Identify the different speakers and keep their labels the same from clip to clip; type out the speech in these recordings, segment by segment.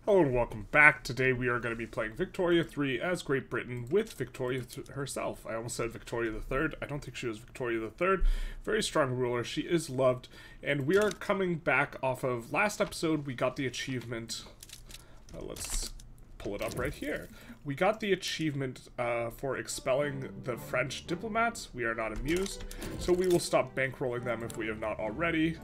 Speaker 1: Hello and welcome back. Today we are going to be playing Victoria 3 as Great Britain with Victoria herself. I almost said Victoria the Third. I don't think she was Victoria the Third. Very strong ruler. She is loved. And we are coming back off of last episode. We got the achievement. Let's pull it up right here. We got the achievement for expelling the French diplomats. We are not amused, so we will stop bankrolling them if we have not already,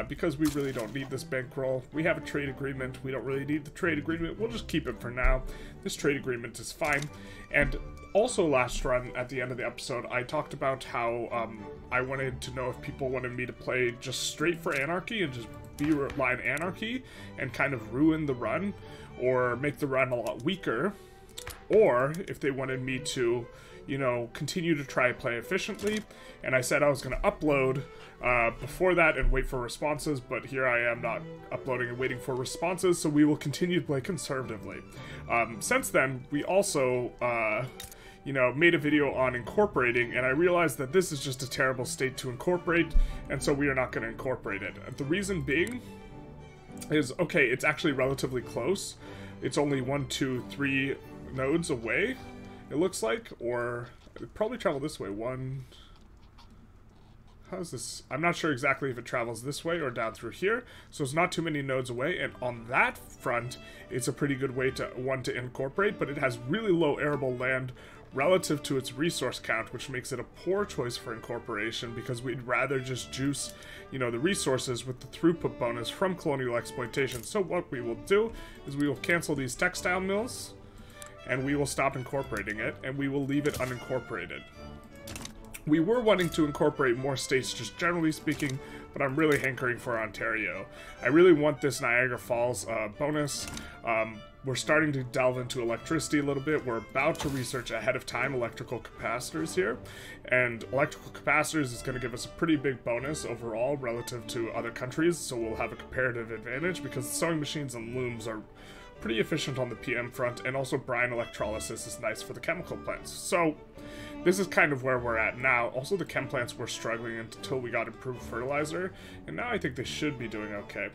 Speaker 1: because we really don't need this bankroll. We have a trade agreement. We don't really need the trade agreement. We'll just keep it for now. This trade agreement is fine. And also last run, at the end of the episode, I talked about how I wanted to know if people wanted me to play just straight for anarchy and just B-line anarchy and kind of ruin the run, or make the run a lot weaker, or if they wanted me to, you know, continue to try to play efficiently. And I said I was going to upload before that and wait for responses, but here I am not uploading and waiting for responses, so we will continue to play conservatively. Since then, we also, you know, made a video on incorporating, and I realized that this is just a terrible state to incorporate, and so we are not going to incorporate it. The reason being is, okay, it's actually relatively close. It's only 1, 2, 3 nodes away, it looks like, or it'd probably travel this way. How's this? I'm not sure exactly if it travels this way or down through here, so it's not too many nodes away, and on that front, it's a pretty good way to incorporate, but it has really low arable land relative to its resource count, which makes it a poor choice for incorporation, because we'd rather just juice, you know, the resources with the throughput bonus from colonial exploitation. So what we will do is we will cancel these textile mills, and we will stop incorporating it, and we will leave it unincorporated. We were wanting to incorporate more states, just generally speaking, but I'm really hankering for Ontario. I really want this Niagara Falls bonus. We're starting to delve into electricity a little bit. We're about to research ahead of time electrical capacitors here, and electrical capacitors is going to give us a pretty big bonus overall relative to other countries, so we'll have a comparative advantage because sewing machines and looms are pretty efficient on the PM front, and also brine electrolysis is nice for the chemical plants. So this is kind of where we're at now. Also, the chem plants were struggling until we got improved fertilizer, and now I think they should be doing okay.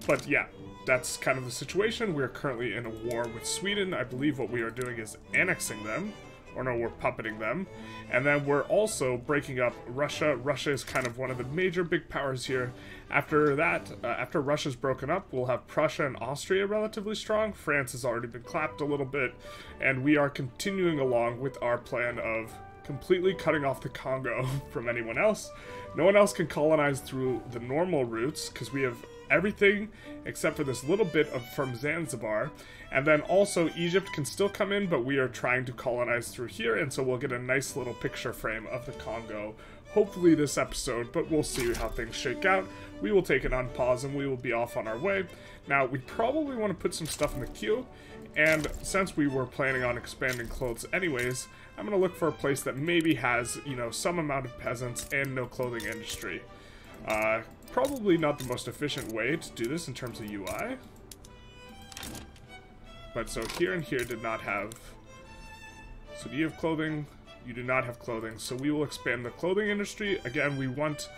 Speaker 1: But yeah, that's kind of the situation. We're currently in a war with Sweden. I believe what we are doing is annexing them, or no, we're puppeting them. And then we're also breaking up Russia. Russia is kind of one of the major big powers here. After that, after Russia's broken up, we'll have Prussia and Austria relatively strong. France has already been clapped a little bit. And we are continuing along with our plan of completely cutting off the Congo from anyone else. No one else can colonize through the normal routes, because we have everything except for this little bit from Zanzibar. And then also Egypt can still come in, but we are trying to colonize through here, and so we'll get a nice little picture frame of the Congo hopefully this episode, but we'll see how things shake out. We will take it on pause and we will be off on our way. Now, we probably want to put some stuff in the queue, and since we were planning on expanding clothes anyways, I'm going to look for a place that maybe has, you know, some amount of peasants and no clothing industry. Probably not the most efficient way to do this in terms of UI. But so here and here did not have... So do you have clothing? You do not have clothing. So we will expand the clothing industry. Again, we want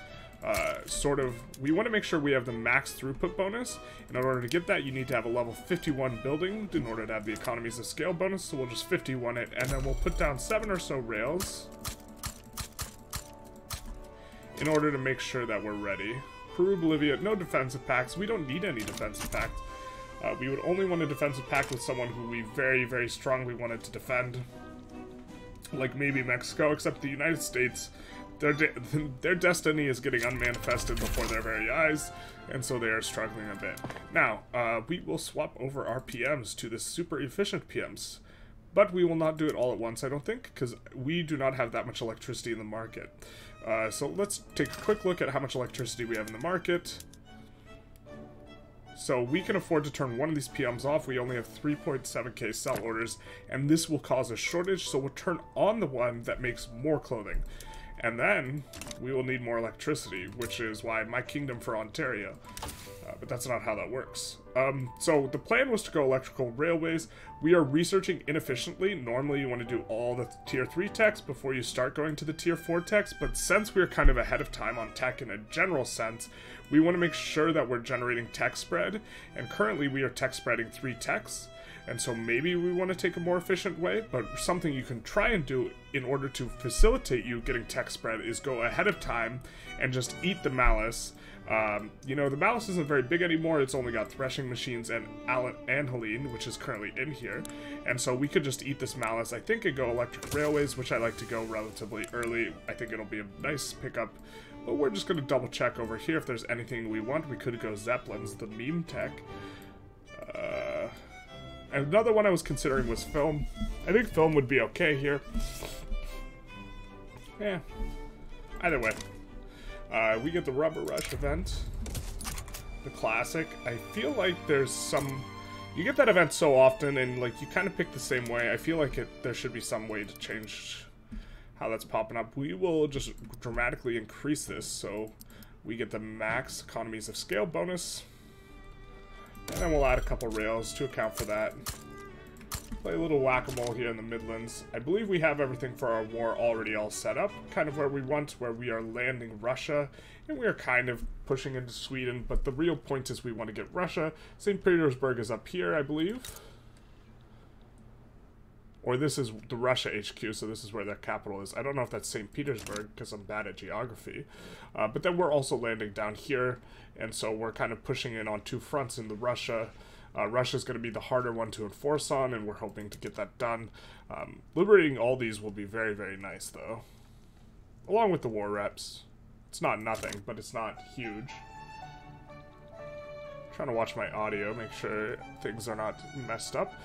Speaker 1: we want to make sure we have the max throughput bonus. In order to get that, you need to have a level 51 building in order to have the economies of scale bonus. So we'll just 51 it, and then we'll put down 7 or so rails in order to make sure that we're ready. Peru, Bolivia, no defensive pacts. We don't need any defensive pacts. We would only want a defensive pact with someone who we very, very strongly wanted to defend. Like maybe Mexico, except the United States, their destiny is getting unmanifested before their very eyes, and so they are struggling a bit. Now, we will swap over our PMs to the super efficient PMs, but we will not do it all at once, I don't think, because we do not have that much electricity in the market. So let's take a quick look at how much electricity we have in the market. So we can afford to turn one of these PMs off. We only have 3.7k sell orders, and this will cause a shortage, so we'll turn on the one that makes more clothing. And then we will need more electricity, which is why my kingdom for Ontario. but that's not how that works. So the plan was to go electrical railways. We are researching inefficiently. Normally you want to do all the tier 3 techs before you start going to the tier 4 techs, but since we're kind of ahead of time on tech in a general sense, we want to make sure that we're generating tech spread, and currently we are tech spreading 3 techs. And so maybe we want to take a more efficient way, but something you can try and do in order to facilitate you getting tech spread is go ahead of time and just eat the malice. You know, the malice isn't very big anymore. It's only got threshing machines and Helene, which is currently in here. And so we could just eat this malice, I think, and go electric railways, which I like to go relatively early. I think it'll be a nice pickup. But we're just going to double check over here if there's anything we want. We could go Zeppelins, the meme tech. Another one I was considering was film. I think film would be okay here. Yeah. Either way. We get the Rubber Rush event. The classic. I feel like there's some... You get that event so often and like you kind of pick the same way. I feel like there should be some way to change how that's popping up. We will just dramatically increase this so we get the max economies of scale bonus. And then we'll add a couple rails to account for that. Play a little whack-a-mole here in the Midlands. I believe we have everything for our war already all set up. Kind of where we want, where we are landing Russia. And we are kind of pushing into Sweden, but the real point is we want to get Russia. St. Petersburg is up here, I believe. Or this is the Russia HQ, so this is where their capital is. I don't know if that's St. Petersburg, because I'm bad at geography. But then we're also landing down here, and so we're kind of pushing in on 2 fronts in the Russia. Russia's going to be the harder one to enforce on, and we're hoping to get that done. Liberating all these will be very, very nice, though. Along with the war reps. It's not nothing, but it's not huge. Trying to watch my audio, make sure things are not messed up.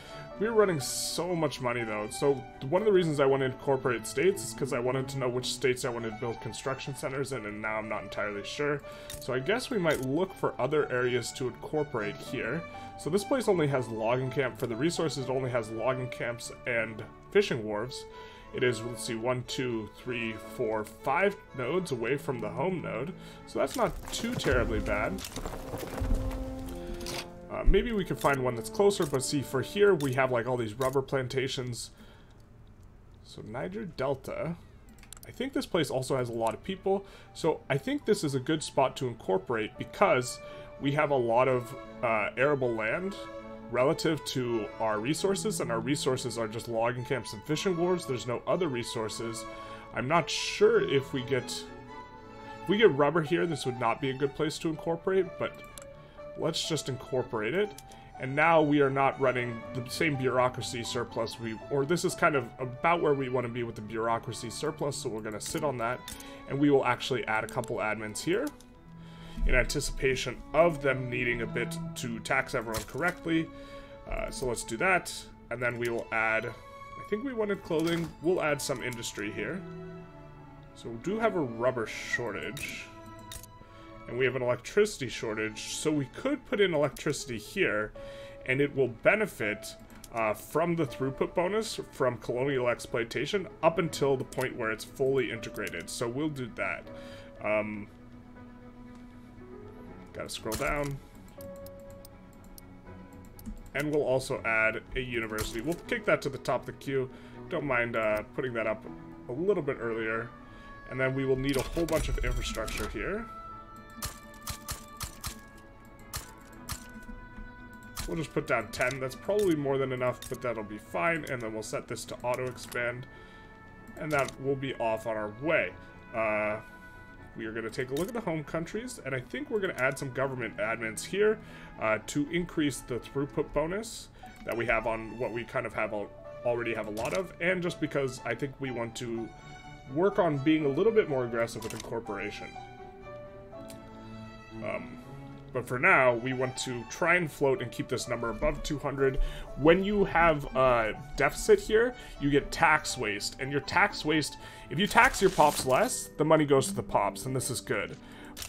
Speaker 1: We're running so much money though. So one of the reasons I wanted to incorporate states is because I wanted to know which states I wanted to build construction centers in, and now I'm not entirely sure. So I guess we might look for other areas to incorporate here. So this place only has logging camp. For the resources, it only has logging camps and fishing wharves. It is, let's see, 1, 2, 3, 4, 5 nodes away from the home node. So that's not too terribly bad. Maybe we could find one that's closer, but see, for here, we have, like, all these rubber plantations. So, Niger Delta. I think this place also has a lot of people. So, I think this is a good spot to incorporate because we have a lot of arable land relative to our resources, and our resources are just logging camps and fishing wharves. There's no other resources. I'm not sure if we get rubber here, this would not be a good place to incorporate, but let's just incorporate it. And now we are not running the same bureaucracy surplus or this is kind of about where we want to be with the bureaucracy surplus, so we're going to sit on that, and we will actually add a couple admins here in anticipation of them needing a bit to tax everyone correctly. So let's do that, and then we will add, I think we wanted clothing, we'll add some industry here. So we do have a rubber shortage. And we have an electricity shortage, so we could put in electricity here, and it will benefit from the throughput bonus from colonial exploitation up until the point where it's fully integrated. So we'll do that. Gotta scroll down. And we'll also add a university. We'll kick that to the top of the queue. Don't mind putting that up a little bit earlier. And then we will need a whole bunch of infrastructure here. We'll just put down 10. That's probably more than enough, but that'll be fine. And then we'll set this to auto-expand. And that will be off on our way. We are going to take a look at the home countries. And I think we're going to add some government admins here to increase the throughput bonus that we have on what we kind of have already have a lot of. And just because I think we want to work on being a little bit more aggressive with incorporation. But for now, we want to try and float and keep this number above 200. When you have a deficit here, you get tax waste. And your tax waste, if you tax your pops less, the money goes to the pops, and this is good.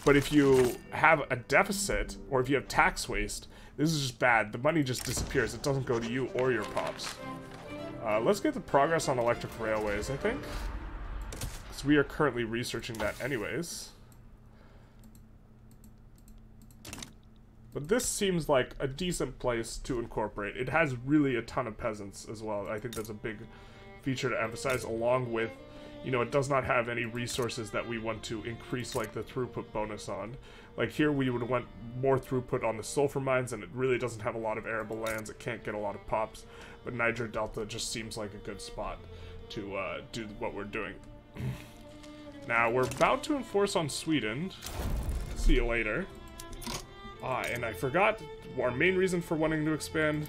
Speaker 1: But if you have a deficit, or if you have tax waste, this is just bad. The money just disappears. It doesn't go to you or your pops. Let's get the progress on electric railways, I think. Because we are currently researching that anyways. But this seems like a decent place to incorporate. It has really a ton of peasants as well. I think that's a big feature to emphasize, along with, you know, it does not have any resources that we want to increase, like, the throughput bonus on. Like, here we would want more throughput on the sulfur mines, and it really doesn't have a lot of arable lands. It can't get a lot of pops. But Niger Delta just seems like a good spot to do what we're doing. Now, we're about to enforce on Sweden. See you later. And I forgot our main reason for wanting to expand.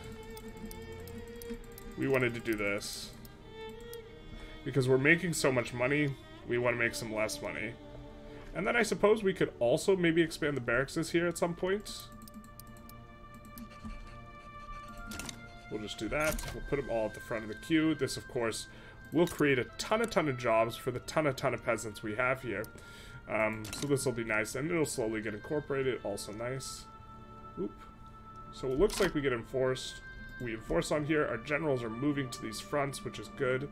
Speaker 1: We wanted to do this. Because we're making so much money, we want to make some less money. And then I suppose we could also maybe expand the barracks here at some point. We'll just do that. We'll put them all at the front of the queue. This, of course, will create a ton of jobs for the ton of peasants we have here. So this will be nice, and it'll slowly get incorporated. Also nice. Oop. So it looks like we get enforced. We enforce on here. Our generals are moving to these fronts, which is good.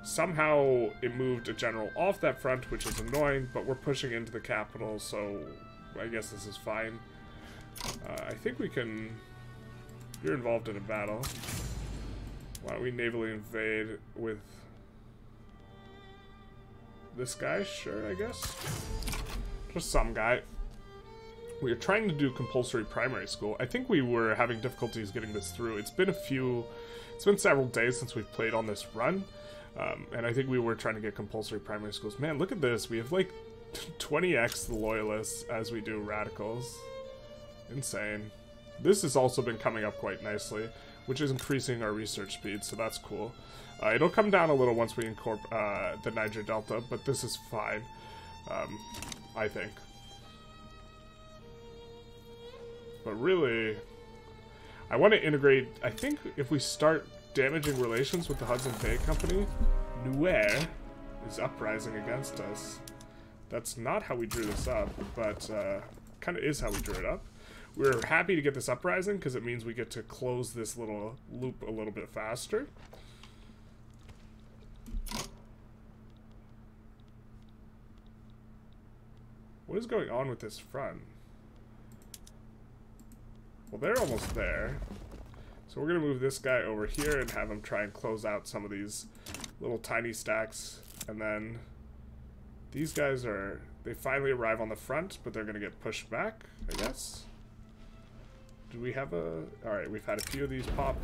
Speaker 1: Somehow it moved a general off that front, which is annoying, but we're pushing into the capital, so I guess this is fine. I think we can... You're involved in a battle. Why don't we navally invade with this guy? Sure, I guess. Just some guy. We are trying to do compulsory primary school. I think we were having difficulties getting this through. It's been several days since we've played on this run. And I think we were trying to get compulsory primary schools. Man, look at this. We have like 20x the loyalists as we do radicals. Insane. This has also been coming up quite nicely, which is increasing our research speed, so that's cool. It'll come down a little once we incorporate the Niger Delta, but this is fine, I think. But really, I want to integrate, I think if we start damaging relations with the Hudson Bay Company, Nuer is uprising against us. That's not how we drew this up, but kind of is how we drew it up. We're happy to get this uprising because it means we get to close this little loop a little bit faster. What is going on with this front? Well, they're almost there. So we're going to move this guy over here and have him try and close out some of these little tiny stacks. And then these guys are... They finally arrive on the front, but they're going to get pushed back, I guess. Do we have a... Alright, we've had a few of these pop.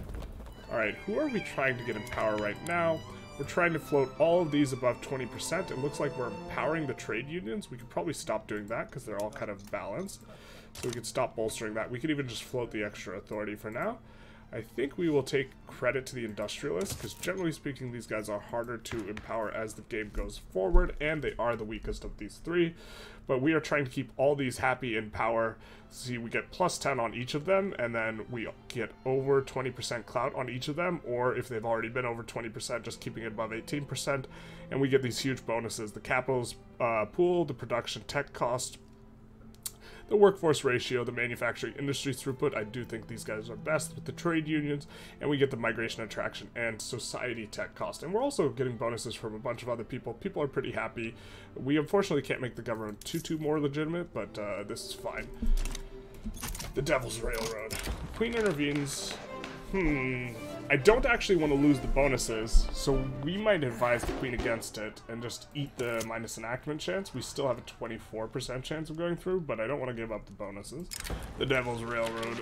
Speaker 1: Alright, who are we trying to get in power right now? We're trying to float all of these above 20%. It looks like we're empowering the trade unions. We could probably stop doing that because they're all kind of balanced. So we could stop bolstering that. We could even just float the extra authority for now. I think we will take credit to the Industrialists, because generally speaking, these guys are harder to empower as the game goes forward, and they are the weakest of these three. But we are trying to keep all these happy in power. See, we get plus 10 on each of them, and then we get over 20% clout on each of them, or if they've already been over 20%, just keeping it above 18%, and we get these huge bonuses. The capital's pool, the production tech cost, the workforce ratio, the manufacturing industry throughput. I do think these guys are best with the trade unions, and we get the migration attraction and society tech cost. And we're also getting bonuses from a bunch of other people. People are pretty happy. We unfortunately can't make the government too more legitimate, but this is fine. The Devil's Railroad. Queen intervenes. I don't actually want to lose the bonuses, so we might advise the Queen against it and just eat the minus enactment chance. We still have a 24% chance of going through, but I don't want to give up the bonuses. The Devil's Railroad.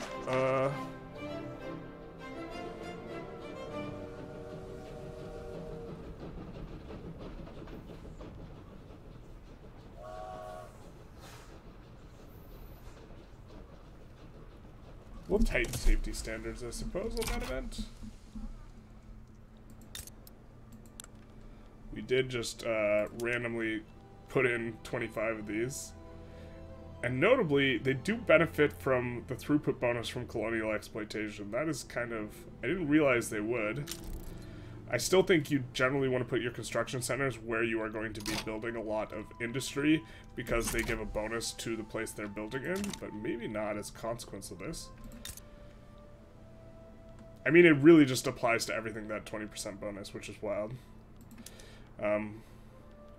Speaker 1: We'll tighten safety standards, I suppose, on that event. We did just randomly put in 25 of these. And notably, they do benefit from the throughput bonus from colonial exploitation. That is kind of... I didn't realize they would. I still think you generally want to put your construction centers where you are going to be building a lot of industry, because they give a bonus to the place they're building in, but maybe not as a consequence of this. I mean, it really just applies to everything, that 20% bonus, which is wild.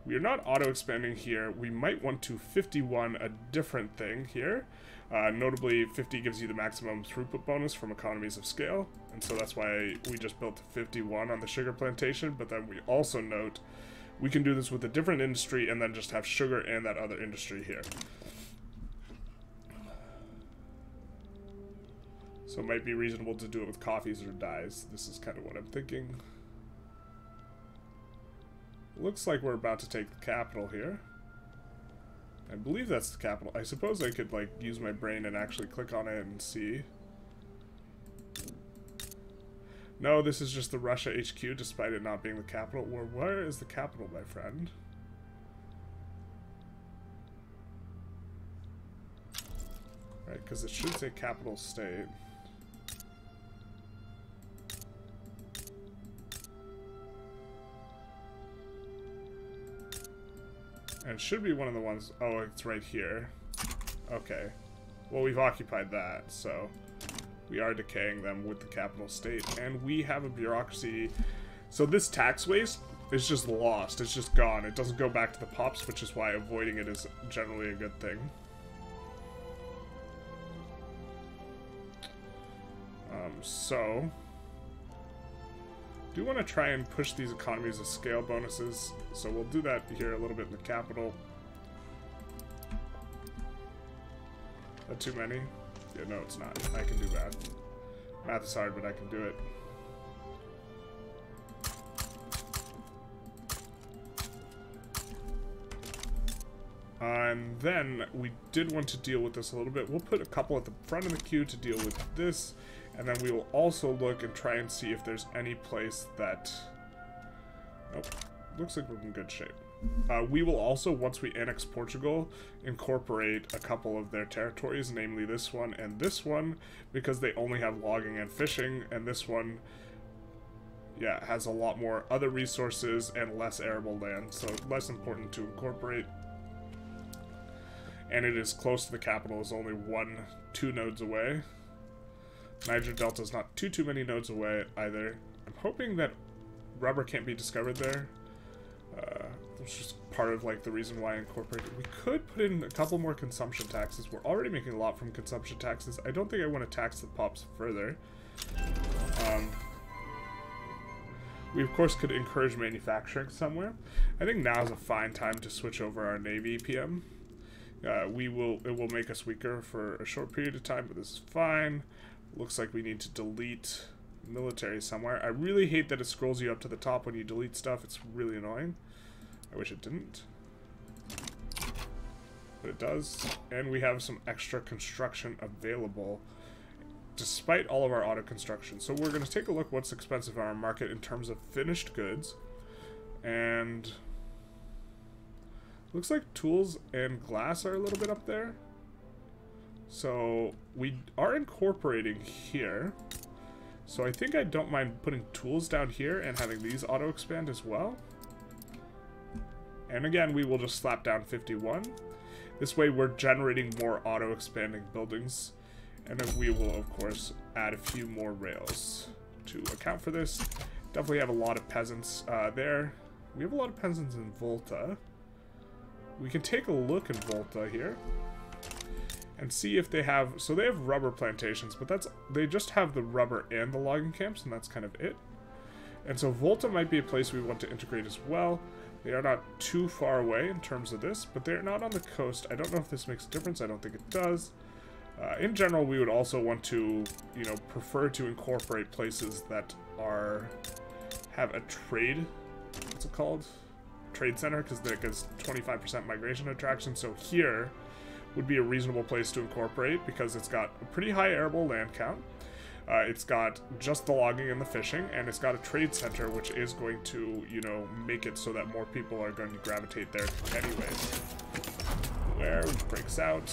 Speaker 1: We are not auto-expanding here. We might want to 51 a different thing here. Notably, 50 gives you the maximum throughput bonus from economies of scale, and so that's why we just built 51 on the sugar plantation, but then we also note we can do this with a different industry and then just have sugar and that other industry here. So it might be reasonable to do it with coffees or dyes. This is kind of what I'm thinking. Looks like we're about to take the capital here. I believe that's the capital. I suppose I could, like, use my brain and actually click on it and see. No, this is just the Russia HQ, despite it not being the capital. Where is the capital, my friend? Right, because it should say capital state. And it should be one of the ones... Oh, it's right here. Okay. Well, we've occupied that, so... We are decaying them with the capital state. And we have a bureaucracy... So this tax waste is just lost. It's just gone. It doesn't go back to the pops, which is why avoiding it is generally a good thing. So... do want to try and push these economies of scale bonuses, so we'll do that here a little bit in the capital. Not too many? Yeah, no, it's not. I can do math. Math is hard, but I can do it. And then we did want to deal with this a little bit. We'll put a couple at the front of the queue to deal with this. And then we will also look and try and see if there's any place that... Nope. Looks like we're in good shape. We will also, once we annex Portugal, incorporate a couple of their territories, namely this one and this one, because they only have logging and fishing, and this one, yeah, has a lot more other resources and less arable land, so less important to incorporate. And it is close to the capital, is only 2 nodes away. Niger Delta is not too many nodes away either. I'm hoping that rubber can't be discovered there. That's just part of like the reason why I incorporated. We could put in a couple more consumption taxes. We're already making a lot from consumption taxes. I don't think I want to tax the pops further. We of course could encourage manufacturing somewhere. I think now is a fine time to switch over our Navy PM. It will make us weaker for a short period of time, but this is fine. Looks like we need to delete military somewhere. I really hate that it scrolls you up to the top when you delete stuff. It's really annoying. I wish it didn't. But it does. And we have some extra construction available despite all of our auto construction. So we're going to take a look what's expensive on our market in terms of finished goods. And looks like tools and glass are a little bit up there. So we are incorporating here. So I think I don't mind putting tools down here and having these auto expand as well. And again, we will just slap down 51. This way we're generating more auto expanding buildings. And then we will of course add a few more rails to account for this. Definitely have a lot of peasants there. We have a lot of peasants in Volta. We can take a look at Volta here and see if they have, so they have rubber plantations, but they just have the rubber and the logging camps, and that's kind of it. And so Volta might be a place we want to integrate as well. They are not too far away in terms of this, but they're not on the coast. I don't know if this makes a difference. I don't think it does. In general, we would also want to, you know, prefer to incorporate places that have a trade, what's it called? Trade center, because that gives 25% migration attraction. So here would be a reasonable place to incorporate because it's got a pretty high arable land count. It's got just the logging and the fishing, and it's got a trade center, which is going to, you know, make it so that more people are going to gravitate there anyways. Where breaks out.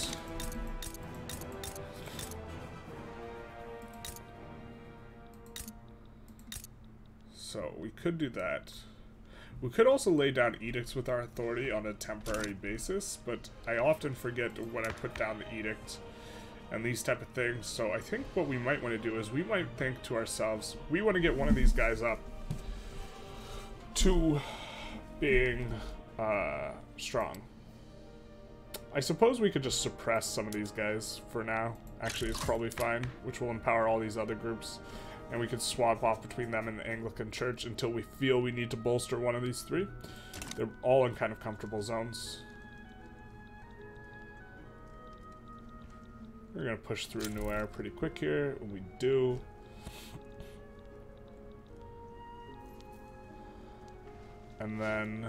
Speaker 1: So we could do that. We could also lay down edicts with our authority on a temporary basis, but I often forget when I put down the edict and these type of things. So I think what we might want to do is we might think to ourselves, we want to get one of these guys up to being strong. I suppose we could just suppress some of these guys for now. Actually, it's probably fine, which will empower all these other groups. And we could swap off between them and the Anglican Church until we feel we need to bolster one of these three. They're all in kind of comfortable zones. We're going to push through Nuer pretty quick here. We do. And then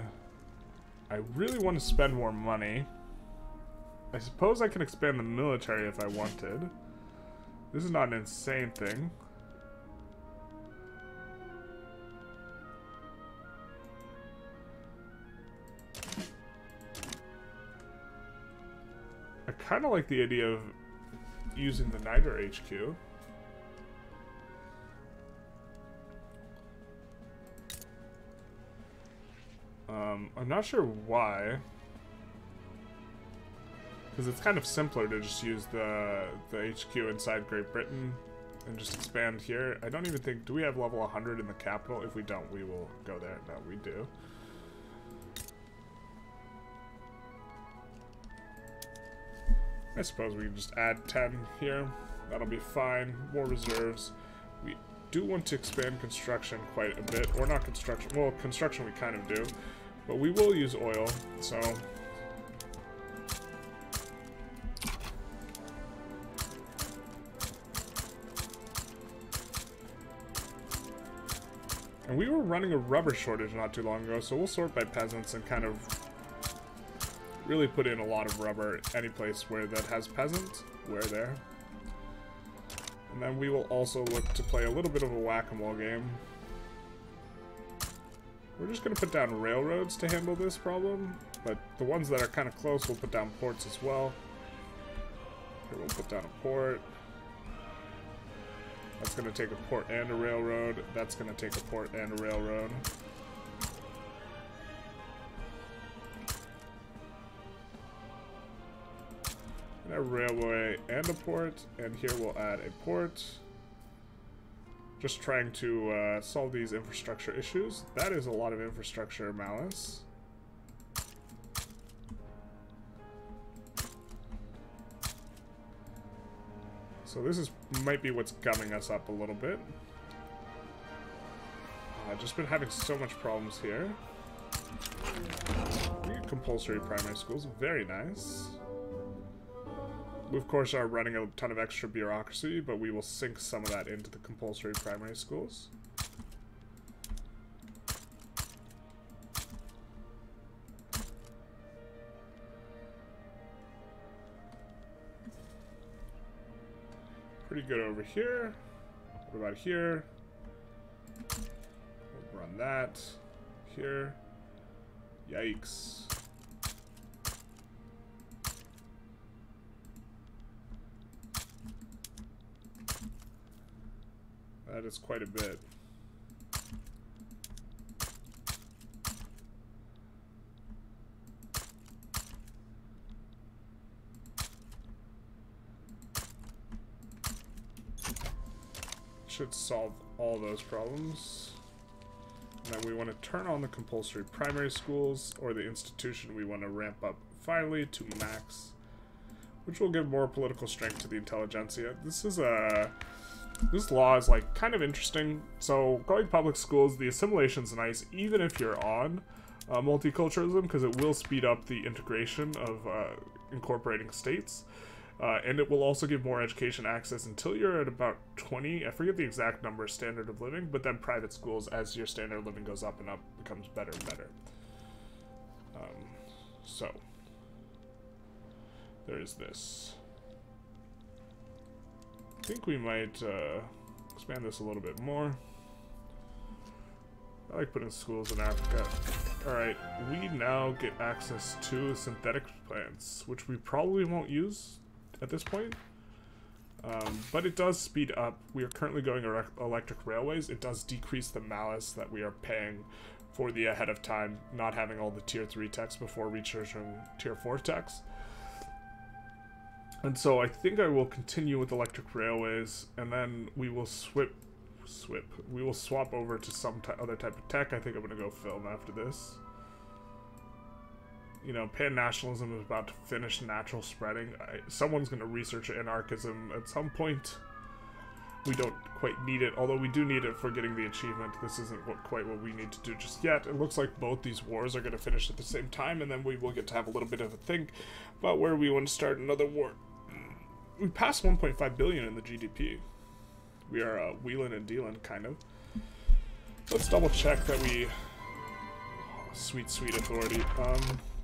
Speaker 1: I really want to spend more money. I suppose I can expand the military if I wanted. This is not an insane thing. I kind of like the idea of using the Niger HQ. I'm not sure why. Because it's kind of simpler to just use the HQ inside Great Britain and just expand here. I don't even think... Do we have level 100 in the capital? If we don't, we will go there. No, we do. I suppose we can just add 10 here. That'll be fine. More reserves. We do want to expand construction quite a bit. Or not construction. Well, construction we kind of do. But we will use oil, so... And we were running a rubber shortage not too long ago, so we'll sort by peasants and kind of really put in a lot of rubber any place where that has peasants. We're there. And then we will also look to play a little bit of a whack-a-mole game. We're just going to put down railroads to handle this problem, but the ones that are kind of close, we'll put down ports as well. Here we'll put down a port. That's going to take a port and a railroad. That's going to take a port and a railroad. And a railway and a port, and here we'll add a port. Just trying to solve these infrastructure issues. That is a lot of infrastructure malice. So this is might be what's gumming us up a little bit. I've just been having so much problems here. We get compulsory primary schools, very nice. We, of course, are running a ton of extra bureaucracy, but we will sink some of that into the compulsory primary schools. Pretty good over here. What about here? We'll run that. Here. Yikes. That is quite a bit. Should solve all those problems. And then we want to turn on the compulsory primary schools, or the institution we want to ramp up finally to max, which will give more political strength to the Intelligentsia. This law is like kind of interesting. So going public schools, the assimilation's nice, even if you're on multiculturalism, because it will speed up the integration of incorporating states. And it will also give more education access until you're at about 20, I forget the exact number, standard of living, but then private schools, as your standard of living goes up and up, becomes better and better. So, there's this. I think we might expand this a little bit more. I like putting schools in Africa. Alright, we now get access to synthetic plants, which we probably won't use at this point. But it does speed up. We are currently going electric railways. It does decrease the malice that we are paying for the ahead of time, not having all the tier 3 techs before researching tier 4 techs. And so I think I will continue with electric railways, and then we will we will swap over to some other type of tech. I think I'm going to go film after this. you know, pan-nationalism is about to finish natural spreading. Someone's going to research anarchism at some point. We don't quite need it, although we do need it for getting the achievement. This isn't quite what we need to do just yet. It looks like both these wars are going to finish at the same time, and then we will get to have a little bit of a think about where we want to start another war. We passed 1.5 billion in the GDP. We are wheeling and dealing, kind of. Let's double check that we... Oh, sweet, sweet authority.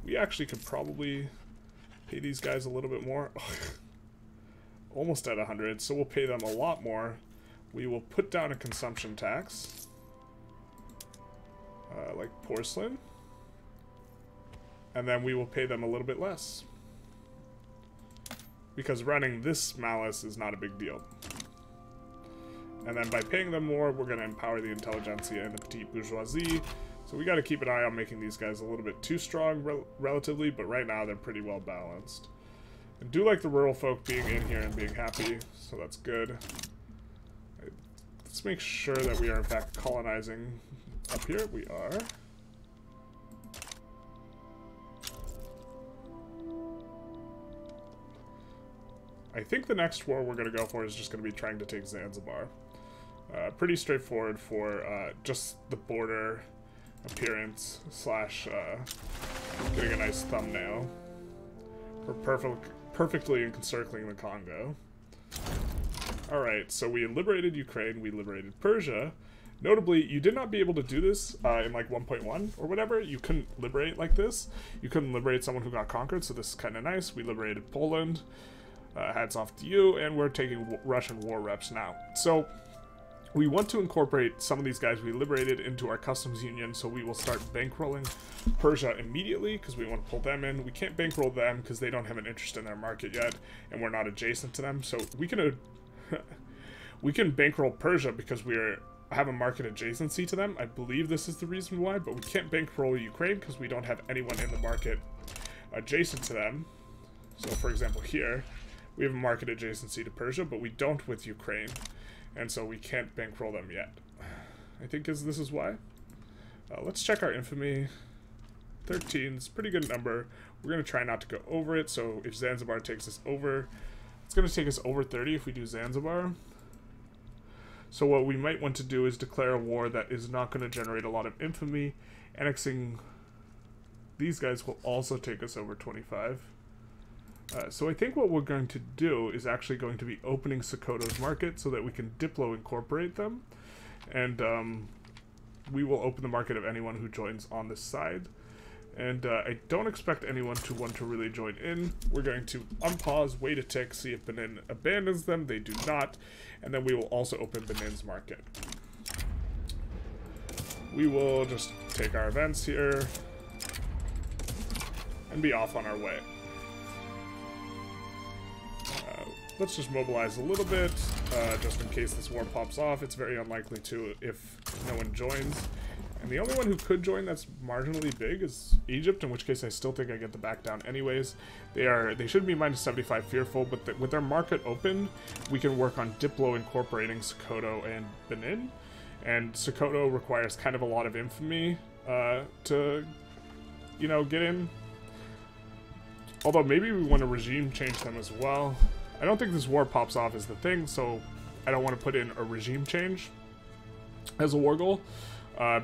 Speaker 1: We actually could probably pay these guys a little bit more. Almost at 100, so we'll pay them a lot more. We will put down a consumption tax, like porcelain, and then we will pay them a little bit less, because running this malice is not a big deal. And then by paying them more, we're going to empower the Intelligentsia and the petite bourgeoisie. So we got to keep an eye on making these guys a little bit too strong relatively, but right now they're pretty well balanced. I do like the rural folk being in here and being happy, so that's good. Let's make sure that we are in fact colonizing up here. We are. I think the next war we're going to go for is just going to be trying to take Zanzibar. Pretty straightforward for just the border appearance slash getting a nice thumbnail. We're perfectly encircling the Congo. Alright, so we liberated Ukraine, we liberated Persia. Notably, you did not be able to do this in like 1.1 or whatever. You couldn't liberate like this. You couldn't liberate someone who got conquered, so this is kind of nice. We liberated Poland. Hats off to you, and we're taking Russian war reps now. So we want to incorporate some of these guys we liberated into our customs union, so we will start bankrolling Persia immediately because we want to pull them in. We can't bankroll them because they don't have an interest in their market yet, and we're not adjacent to them. So we can bankroll Persia because we have a market adjacency to them. I believe this is the reason why, but we can't bankroll Ukraine because we don't have anyone in the market adjacent to them. So for example here, we have a market adjacency to Persia, but we don't with Ukraine. And so we can't bankroll them yet. I think this is why. Let's check our infamy. 13 is a pretty good number. We're going to try not to go over it. So if Zanzibar takes us over, it's going to take us over 30 if we do Zanzibar. So what we might want to do is declare a war that is not going to generate a lot of infamy. Annexing these guys will also take us over 25. So I think what we're going to do is actually going to be opening Sokoto's market so that we can Diplo incorporate them. And we will open the market of anyone who joins on this side. And I don't expect anyone to want to really join in. We're going to unpause, wait a tick, see if Benin abandons them. They do not. And then we will also open Benin's market. We will just take our events here and be off on our way. Let's just mobilize a little bit, just in case this war pops off. It's very unlikely to if no one joins. And the only one who could join that's marginally big is Egypt, in which case I still think I get the back down anyways. They should be minus 75 fearful, but with their market open, we can work on Diplo incorporating Sokoto and Benin. And Sokoto requires kind of a lot of infamy to, you know, get in. Although maybe we want to regime change them as well. I don't think this war pops off as the thing, so I don't want to put in a regime change as a war goal,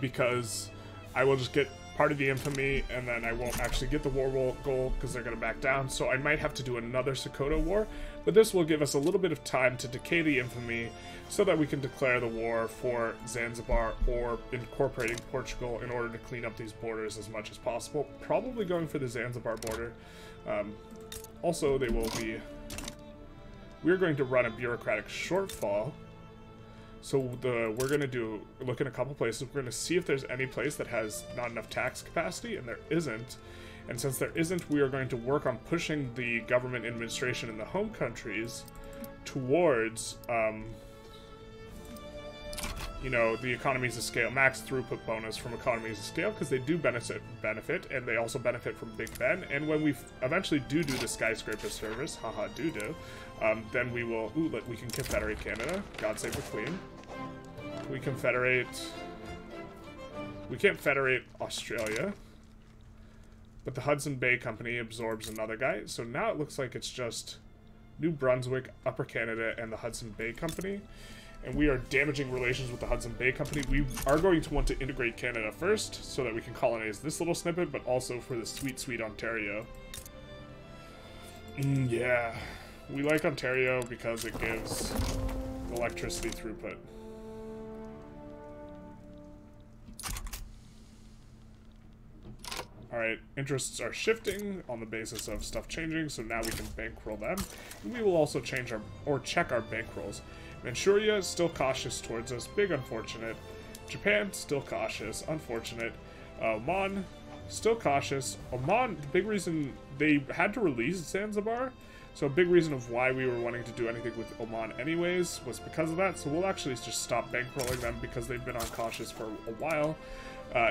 Speaker 1: because I will just get part of the infamy, and then I won't actually get the war goal because they're going to back down, so I might have to do another Sokoto war, but this will give us a little bit of time to decay the infamy so that we can declare the war for Zanzibar or incorporating Portugal in order to clean up these borders as much as possible, probably going for the Zanzibar border. Also, they will be... We're going to run a bureaucratic shortfall. So we're going to look in a couple places. We're going to see if there's any place that has not enough tax capacity, and there isn't. And since there isn't, we are going to work on pushing the government administration in the home countries towards, you know, the economies of scale, max throughput bonus from economies of scale, because they do benefit, and they also benefit from Big Ben. And when we eventually do the skyscraper service, haha, then we will, we can confederate Canada, God save the Queen. We confederate, we can't federate Australia. But the Hudson Bay Company absorbs another guy. So now it looks like it's just New Brunswick, Upper Canada, and the Hudson Bay Company. And we are damaging relations with the Hudson Bay Company. We are going to want to integrate Canada first so that we can colonize this little snippet, but also for the sweet, sweet Ontario. Yeah, we like Ontario because it gives electricity throughput. Alright, interests are shifting on the basis of stuff changing, so now we can bankroll them. And we will also change our, or check our bankrolls. Manchuria is still cautious towards us, big unfortunate. Japan, still cautious, unfortunate. Oman, still cautious. Oman, the big reason they had to release Zanzibar, so a big reason of why we were wanting to do anything with Oman anyways was because of that, so we'll actually just stop bankrolling them because they've been uncautious for a while.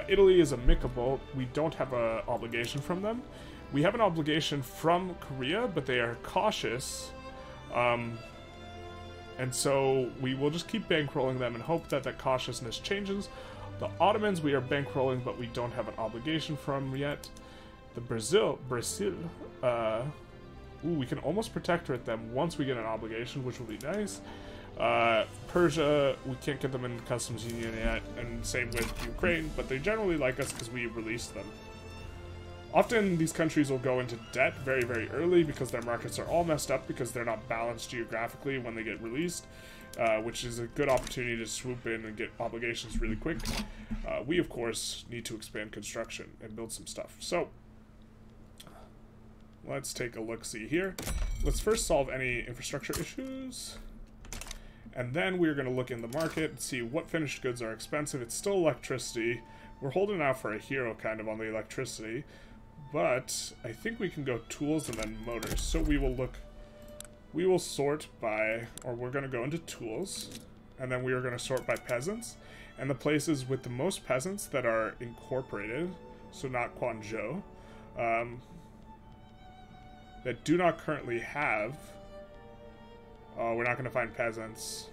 Speaker 1: Italy is amicable. We don't have an obligation from them. We have an obligation from Korea, but they are cautious. And so we will just keep bankrolling them and hope that that cautiousness changes. The Ottomans we are bankrolling, but we don't have an obligation from yet. The Brazil, we can almost protectorate them once we get an obligation, which will be nice. Persia, we can't get them in the customs union yet, and same with Ukraine, but they generally like us because we released them. Often these countries will go into debt very, very early because their markets are all messed up because they're not balanced geographically when they get released, which is a good opportunity to swoop in and get obligations really quick. We, of course, need to expand construction and build some stuff. So, let's take a look-see here. Let's first solve any infrastructure issues. And then we're going to look in the market and see what finished goods are expensive. It's still electricity. We're holding out for a hero kind of on the electricity. But I think we can go tools and then motors. So we will sort by, or we're going to go into tools. And then we are going to sort by peasants. And the places with the most peasants that are incorporated, so not Guangzhou, that do not currently have... Oh, we're not going to find peasants.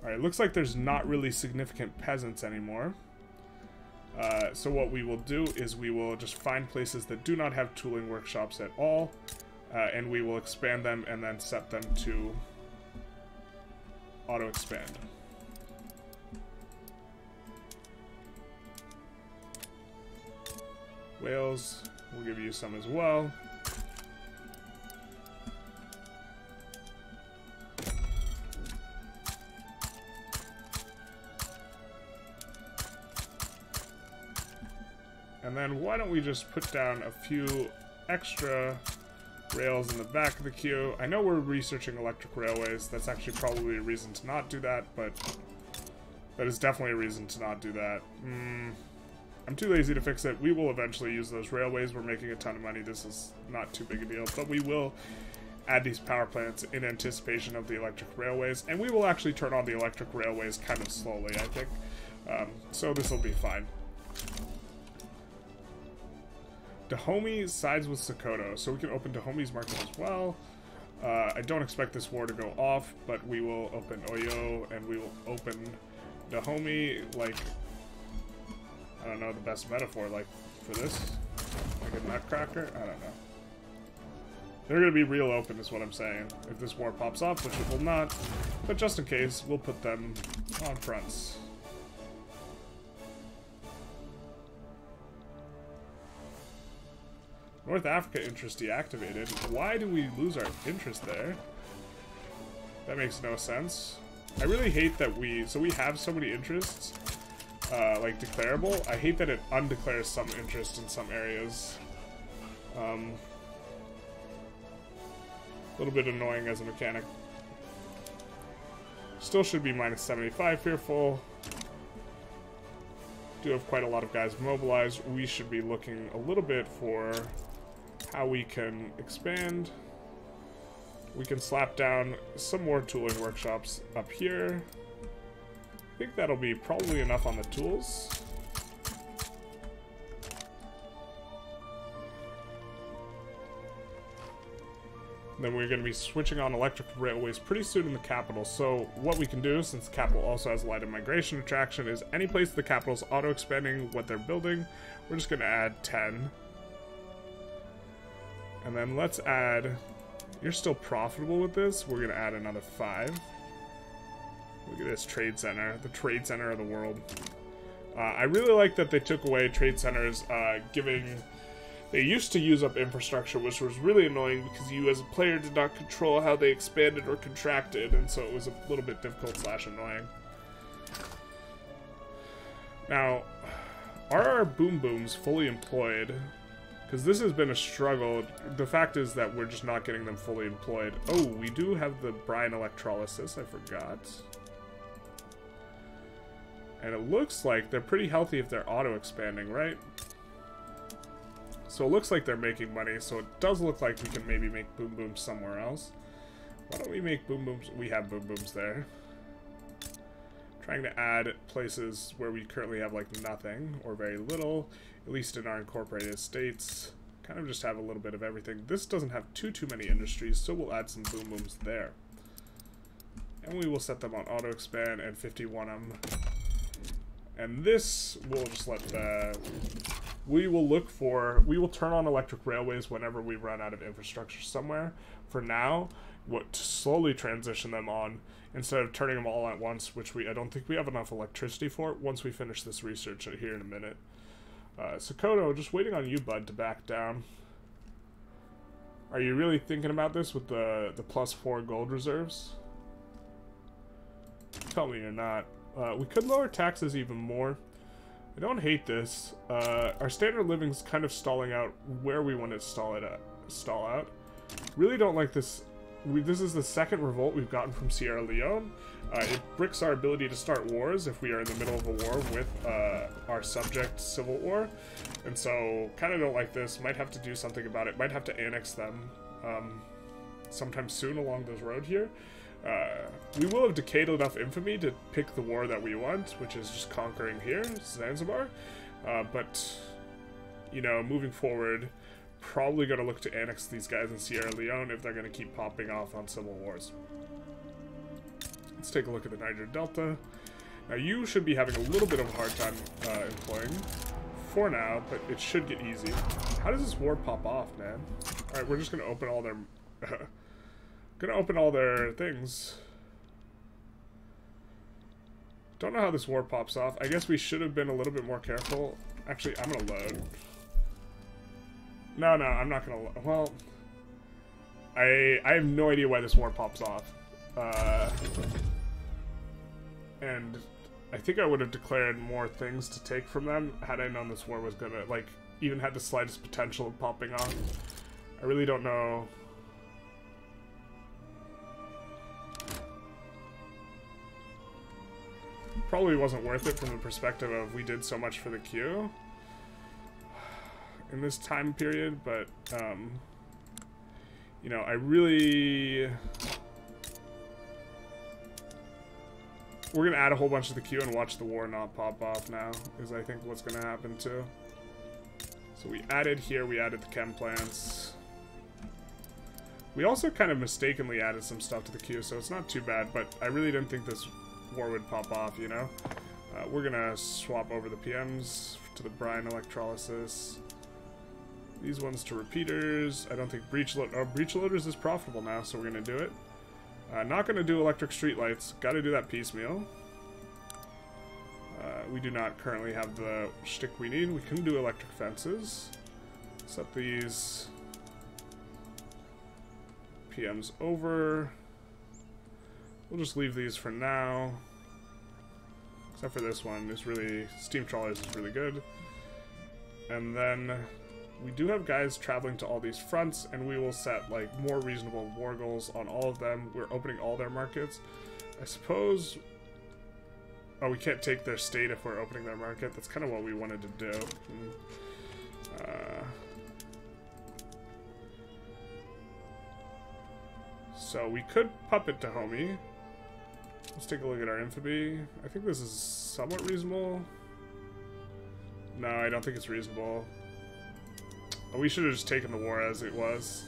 Speaker 1: Alright, looks like there's not really significant peasants anymore. So what we will do is we will just find places that do not have tooling workshops at all. And we will expand them and then set them to auto-expand. Wales... We'll give you some as well. And then why don't we just put down a few extra rails in the back of the queue. I know we're researching electric railways. That's actually probably a reason to not do that, but that is definitely a reason to not do that. I'm too lazy to fix it. We will eventually use those railways. We're making a ton of money. This is not too big a deal. But we will add these power plants in anticipation of the electric railways. And we will actually turn on the electric railways kind of slowly, I think. So this will be fine. Dahomey sides with Sokoto. So we can open Dahomey's market as well. I don't expect this war to go off. But we will open Oyo. And we will open Dahomey like... I don't know the best metaphor, like, for this. Like a nutcracker? I don't know. They're gonna be real open, is what I'm saying, if this war pops off, which it will not. But just in case, we'll put them on fronts. North Africa interest deactivated. Why do we lose our interest there? That makes no sense. I really hate that so we have so many interests. Like declarable. I hate that it undeclares some interest in some areas. A little bit annoying as a mechanic. Still should be minus 75 fearful. Do have quite a lot of guys mobilized. We should be looking a little bit for how we can expand. We can slap down some more tooling workshops up here. I think that'll be probably enough on the tools. Then we're going to be switching on electric railways pretty soon in the capital. So what we can do, since the capital also has a light of migration attraction, is any place the capital is auto-expanding what they're building, we're just going to add 10. And then let's add... You're still profitable with this. We're going to add another 5. Look at this trade center. The trade center of the world. I really like that they took away trade centers, giving... They used to use up infrastructure, which was really annoying because you as a player did not control how they expanded or contracted, and so it was a little bit difficult / annoying. Now, are our boom booms fully employed? Because this has been a struggle. The fact is that we're just not getting them fully employed. Oh, we do have the brine electrolysis, I forgot. And it looks like they're pretty healthy if they're auto-expanding, right? So it looks like they're making money, so it does look like we can maybe make boom booms somewhere else. Why don't we make boom booms? We have boom booms there. Trying to add places where we currently have like nothing or very little, at least in our incorporated states. Kind of just have a little bit of everything. This doesn't have too many industries, so we'll add some boom booms there. And we will set them on auto expand and 51 them. And this we'll just let the... We will turn on electric railways whenever we run out of infrastructure somewhere. For now, to slowly transition them on instead of turning them all at once, which I don't think we have enough electricity for once we finish this research here in a minute. Sokoto, just waiting on you, bud, to back down. Are you really thinking about this with the +4 gold reserves? Tell me you're not. We could lower taxes even more. I don't hate this. Our standard of living's kind of stalling out where we want to stall out. Really don't like this. This is the second revolt we've gotten from Sierra Leone. It bricks our ability to start wars if we are in the middle of a war with our subject civil war. And so, kind of don't like this. Might have to do something about it. Might have to annex them sometime soon along this road here. We will have decayed enough infamy to pick the war that we want, which is just conquering here, Zanzibar. But, you know, moving forward, probably going to look to annex these guys in Sierra Leone if they're going to keep popping off on civil wars. Let's take a look at the Niger Delta. Now, you should be having a little bit of a hard time employing for now, but it should get easy. How does this war pop off, man? Alright, we're just going to open all their... Gonna open all their things. Don't know how this war pops off. I guess we should have been a little bit more careful. Actually, I'm gonna load. No, I'm not gonna load. Well, I have no idea why this war pops off. And I think I would have declared more things to take from them had I known this war was gonna, like, even had the slightest potential of popping off. I really don't know. Probably wasn't worth it from the perspective of we did so much for the queue in this time period, but you know, I really... We're gonna add a whole bunch to the queue and watch the war not pop off now, is I think what's gonna happen too. So we added here, we added the chem plants. We also kind of mistakenly added some stuff to the queue, so it's not too bad, but I really didn't think this war would pop off, you know? We're gonna swap over the PMs to the brine electrolysis. These ones to repeaters. I don't think breach loaders is profitable now, so we're gonna do it. Not gonna do electric streetlights. Gotta do that piecemeal. We do not currently have the shtick we need. We can do electric fences. Set these PMs over. We'll just leave these for now. Except for this one. It's really... Steam trawlers is really good. And then we do have guys traveling to all these fronts, and we will set, like, more reasonable war goals on all of them. We're opening all their markets. I suppose... Oh, we can't take their state if we're opening their market. That's kind of what we wanted to do. So we could puppet to homie. Let's take a look at our infamy. I think this is somewhat reasonable. No, I don't think it's reasonable. We should have just taken the war as it was.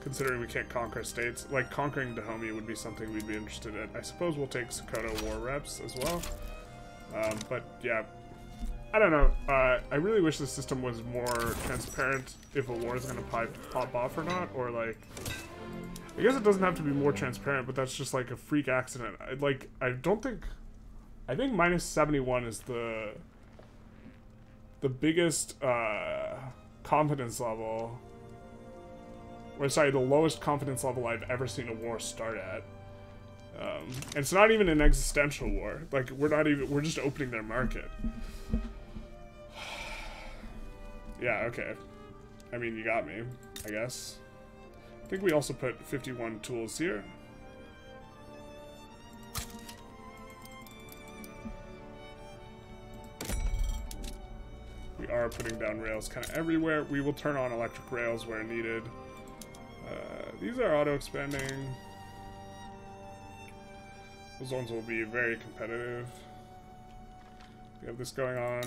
Speaker 1: considering we can't conquer states. Like, conquering Dahomey would be something we'd be interested in. I suppose we'll take Sokoto war reps as well. But, yeah. I don't know. I really wish the system was more transparent if a war is going to pop off or not. Or, like... I guess it doesn't have to be more transparent, but that's just, like, a freak accident. I don't think... I think minus 71 is the biggest, confidence level... Or, sorry, the lowest confidence level I've ever seen a war start at. And it's not even an existential war. Like, we're just opening their market. Yeah, okay. I mean, you got me, I guess. I think we also put 51 tools here. We are putting down rails kind of everywhere. We will turn on electric rails where needed. These are auto-expanding. Those ones will be very competitive. We have this going on.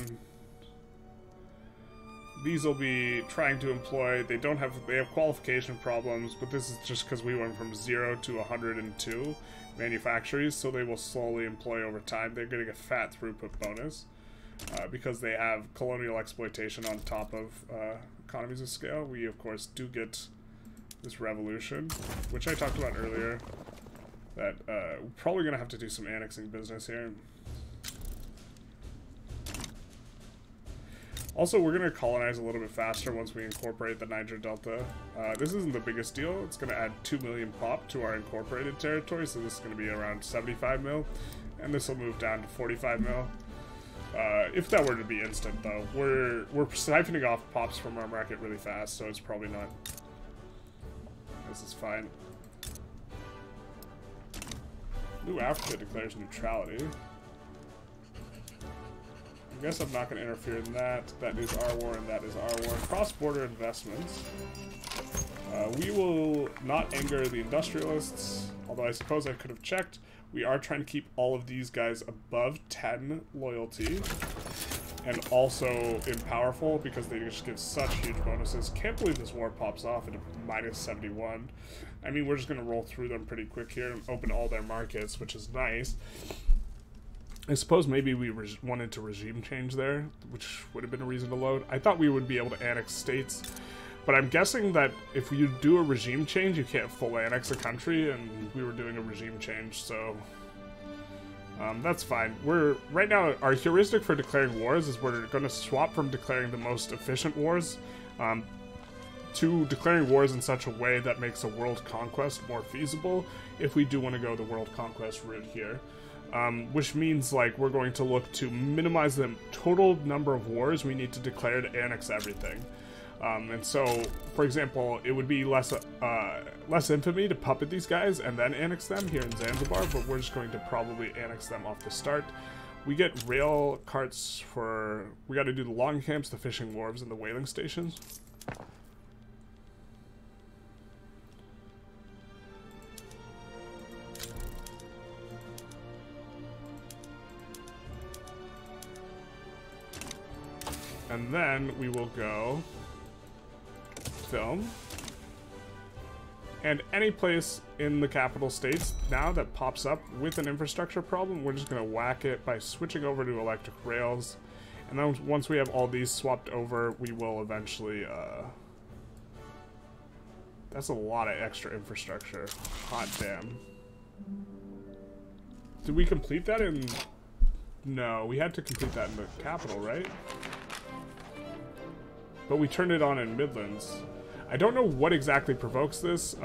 Speaker 1: These will be trying to employ, they have qualification problems, but this is just because we went from 0 to 102 manufactories, so they will slowly employ over time. They're getting a fat throughput bonus because they have colonial exploitation on top of economies of scale. We, of course, do get this revolution, which I talked about earlier, that we're probably going to have to do some annexing business here. Also, we're going to colonize a little bit faster once we incorporate the Niger Delta. This isn't the biggest deal. It's going to add 2 million pop to our incorporated territory, so this is going to be around 75 mil, and this will move down to 45 mil. If that were to be instant, though, we're siphoning off pops from our market really fast, so it's probably not. This is fine. New Africa declares neutrality. I guess I'm not going to interfere in that. That is our war, and that is our war. Cross-border investments. We will not anger the Industrialists, although I suppose I could have checked. We are trying to keep all of these guys above 10 loyalty, and also in powerful, because they just give such huge bonuses. Can't believe this war pops off at a minus 71. I mean, we're just going to roll through them pretty quick here and open all their markets, which is nice. I suppose maybe we wanted to regime change there, which would have been a reason to load. I thought we would be able to annex states, but I'm guessing that if you do a regime change, you can't full annex a country, and we were doing a regime change, so that's fine. Right now, our heuristic for declaring wars is we're going to swap from declaring the most efficient wars to declaring wars in such a way that makes a world conquest more feasible if we do want to go the world conquest route here. Which means, like, we're going to look to minimize the total number of wars we need to declare to annex everything. And so, for example, it would be less infamy to puppet these guys and then annex them here in Zanzibar, but we're just going to probably annex them off the start. We get rail carts for... We got to do the long camps, the fishing wharves, and the whaling stations. And then we will go film. And any place in the capital states now that pops up with an infrastructure problem, we're just going to whack it by switching over to electric rails. And then once we have all these swapped over, we will eventually... That's a lot of extra infrastructure. Hot damn. Did we complete that in... No, we had to complete that in the capital, right? But we turned it on in Midlands. I don't know what exactly provokes this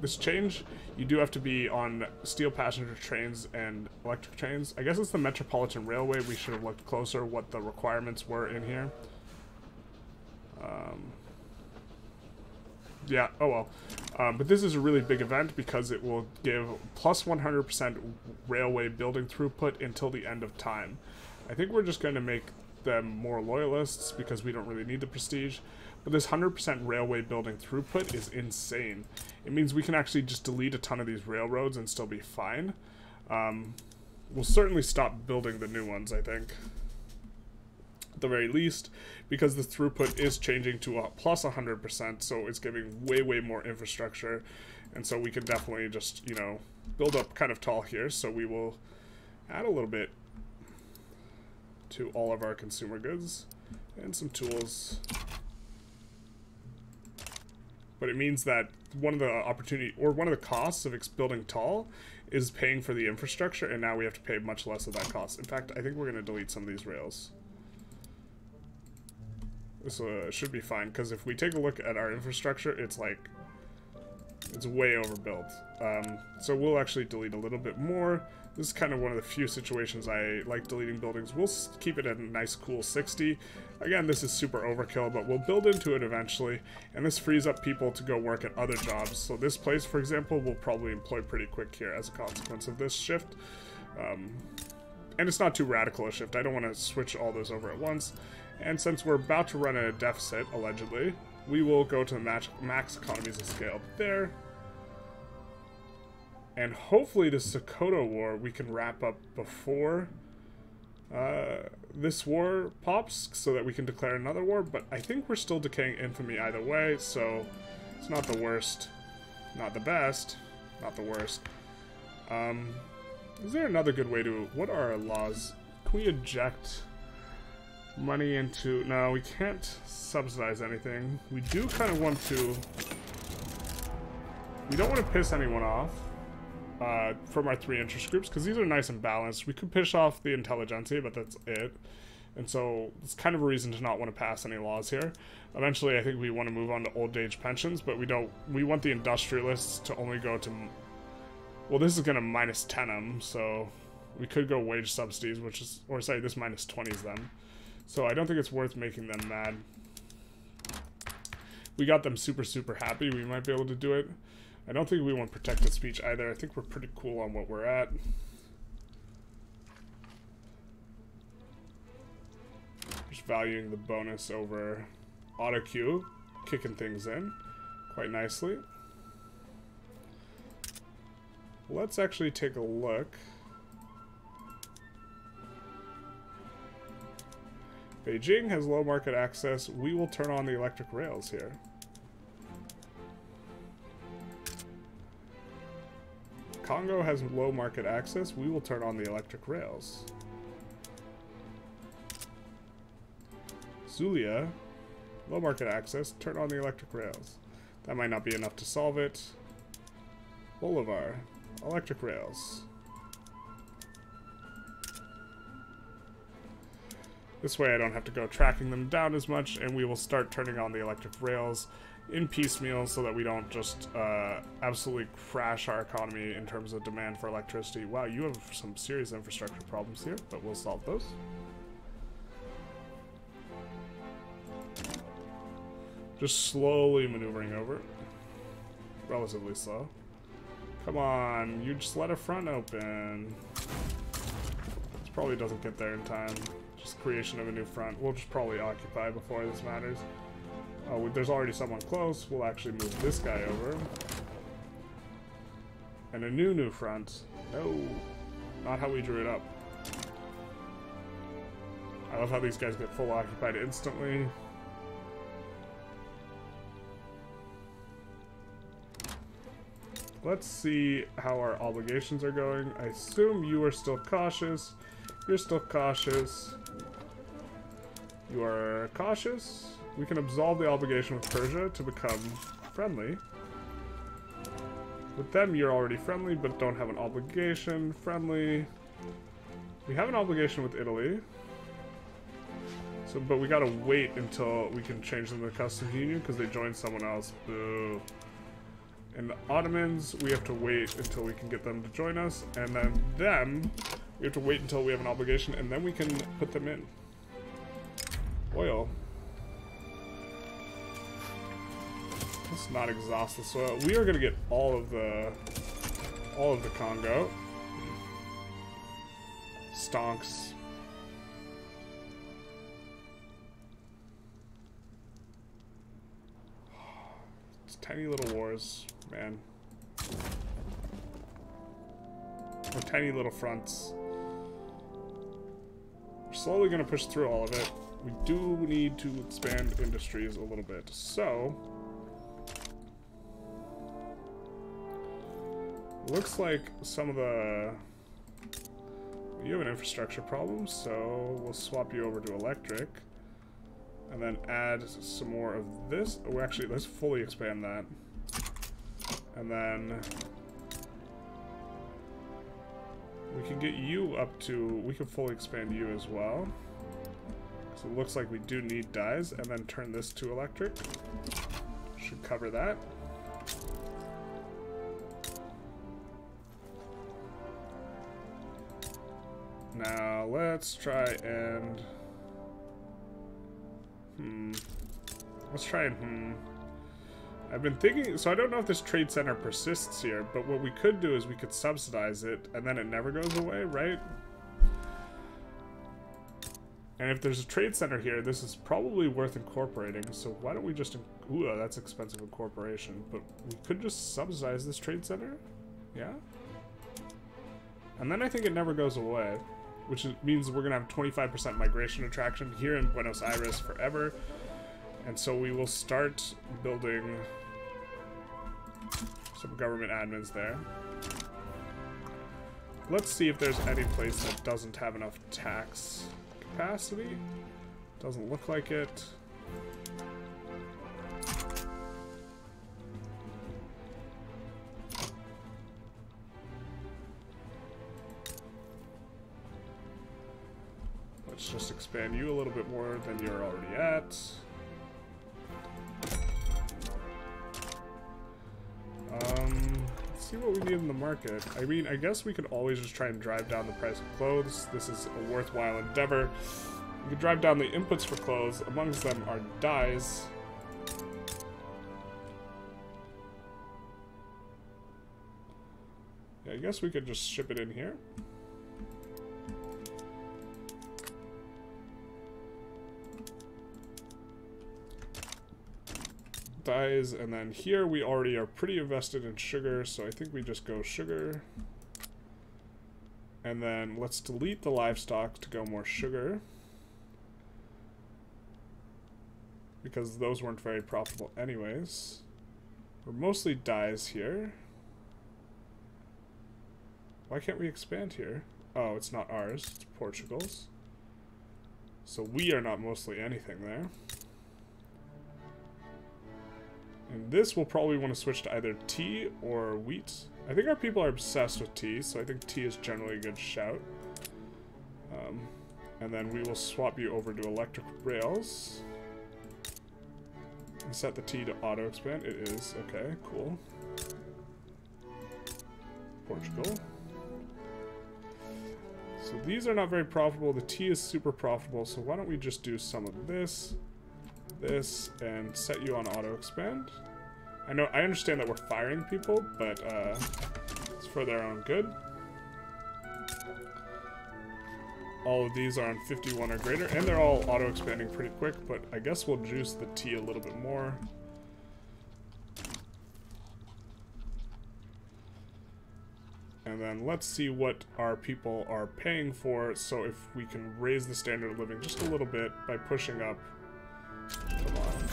Speaker 1: this change. You do have to be on steel passenger trains and electric trains. I guess it's the Metropolitan Railway. We should have looked closer what the requirements were in here. Yeah, oh well. But this is a really big event because it will give plus 100% railway building throughput until the end of time. I think we're just going to make them more loyalists because we don't really need the prestige. But this 100% railway building throughput is insane. It means we can actually just delete a ton of these railroads and still be fine. We'll certainly stop building the new ones, I think. at the very least, because the throughput is changing to a plus 100%, so it's giving way more infrastructure, and so we can definitely just, you know, build up kind of tall here. So we will add a little bit to all of our consumer goods and some tools. But it means that one of the costs of building tall is paying for the infrastructure, and now we have to pay much less of that cost. In fact, I think we're going to delete some of these rails. This should be fine, because if we take a look at our infrastructure, it's way overbuilt. So we'll actually delete a little bit more. This is kind of one of the few situations I like deleting buildings. We'll keep it at a nice cool 60. Again, this is super overkill, but we'll build into it eventually, and this frees up people to go work at other jobs. So this place, for example, will probably employ pretty quick here as a consequence of this shift. And it's not too radical a shift. I don't want to switch all those over at once. And since we're about to run a deficit, allegedly, we will go to the max economies of scale there. And hopefully the Dakota War we can wrap up before this war pops, so that we can declare another war. But I think we're still decaying infamy either way, so it's not the worst. Not the best. Not the worst. Is there another good way to... What are our laws? Can we eject money into... No, we can't subsidize anything. We do kind of want to... We don't want to piss anyone off from our three interest groups, because these are nice and balanced. We could piss off the Intelligentsia, but that's it. And so it's kind of a reason to not want to pass any laws here. Eventually, I think we want to move on to old age pensions, but we don't... We want the Industrialists to only go to... Well, this is going to minus 10 them, so we could go wage subsidies, which is... Or sorry, this minus 20s them. So I don't think it's worth making them mad. We got them super happy. We might be able to do it. I don't think we want protected speech either. I think we're pretty cool on what we're at. Just valuing the bonus over auto queue, kicking things in quite nicely. Let's actually take a look. Beijing has low market access. We will turn on the electric rails here. Congo has low market access. We will turn on the electric rails. Zulia, low market access. Turn on the electric rails. That might not be enough to solve it. Bolivar, electric rails. This way I don't have to go tracking them down as much, and we will start turning on the electric rails in piecemeal so that we don't just absolutely crash our economy in terms of demand for electricity. Wow, you have some serious infrastructure problems here, but we'll solve those. Just slowly maneuvering over. Relatively slow. Come on, you just let a front open. This probably doesn't get there in time. Just creation of a new front. We'll just probably occupy before this matters. Oh, there's already someone close. We'll actually move this guy over. And a new front. No, not how we drew it up. I love how these guys get full occupied instantly. Let's see how our obligations are going. I assume you are still cautious. You're still cautious. You are cautious. We can absolve the obligation with Persia to become friendly. With them, you're already friendly, but don't have an obligation. Friendly. We have an obligation with Italy. So, but we gotta wait until we can change them to customs union because they joined someone else. Boo. And the Ottomans, we have to wait until we can get them to join us. And then them, we have to wait until we have an obligation, and then we can put them in. Oil. Let's not exhaust the soil. We are gonna get all of the Congo. Stonks. It's tiny little wars, man. Or tiny little fronts. We're slowly going to push through all of it. We do need to expand industries a little bit. So, looks like some of the... You have an infrastructure problem, so we'll swap you over to electric. And then add some more of this. Oh, actually, let's fully expand that. And then we can get you up to... We can fully expand you as well. So it looks like we do need dyes. And then turn this to electric. Should cover that. Now, let's try and... Let's try and... I've been thinking... So I don't know if this trade center persists here, but what we could do is we could subsidize it, and then it never goes away, right? And if there's a trade center here, this is probably worth incorporating, so why don't we just... Ooh, that's expensive incorporation, but we could just subsidize this trade center? Yeah? And then I think it never goes away. Which means we're going to have 25% migration attraction here in Buenos Aires forever. And so we will start building some government admins there. Let's see if there's any place that doesn't have enough tax capacity. Doesn't look like it. Let's just expand you a little bit more than you're already at. Let's see what we need in the market. I mean, I guess we could always just try and drive down the price of clothes. This is a worthwhile endeavor. We could drive down the inputs for clothes. Amongst them are dyes. Yeah, I guess we could just ship it in here. Dyes, and then here we already are pretty invested in sugar, so I think we just go sugar. And then let's delete the livestock to go more sugar, because those weren't very profitable anyways. We're mostly dyes here. Why can't we expand here? Oh, it's not ours, it's Portugal's. So we are not mostly anything there. And this will probably want to switch to either tea or wheat. I think our people are obsessed with tea, so I think tea is generally a good shout. And then we will swap you over to electric rails. And set the tea to auto expand. It is. Okay, cool. Portugal. So these are not very profitable. The tea is super profitable, so why don't we just do some of this, and set you on auto expand. I understand that we're firing people, but it's for their own good. All of these are on 51 or greater, and they're all auto expanding pretty quick, but I guess we'll juice the tea a little bit more. And then let's see what our people are paying for, so if we can raise the standard of living just a little bit by pushing up. Come on.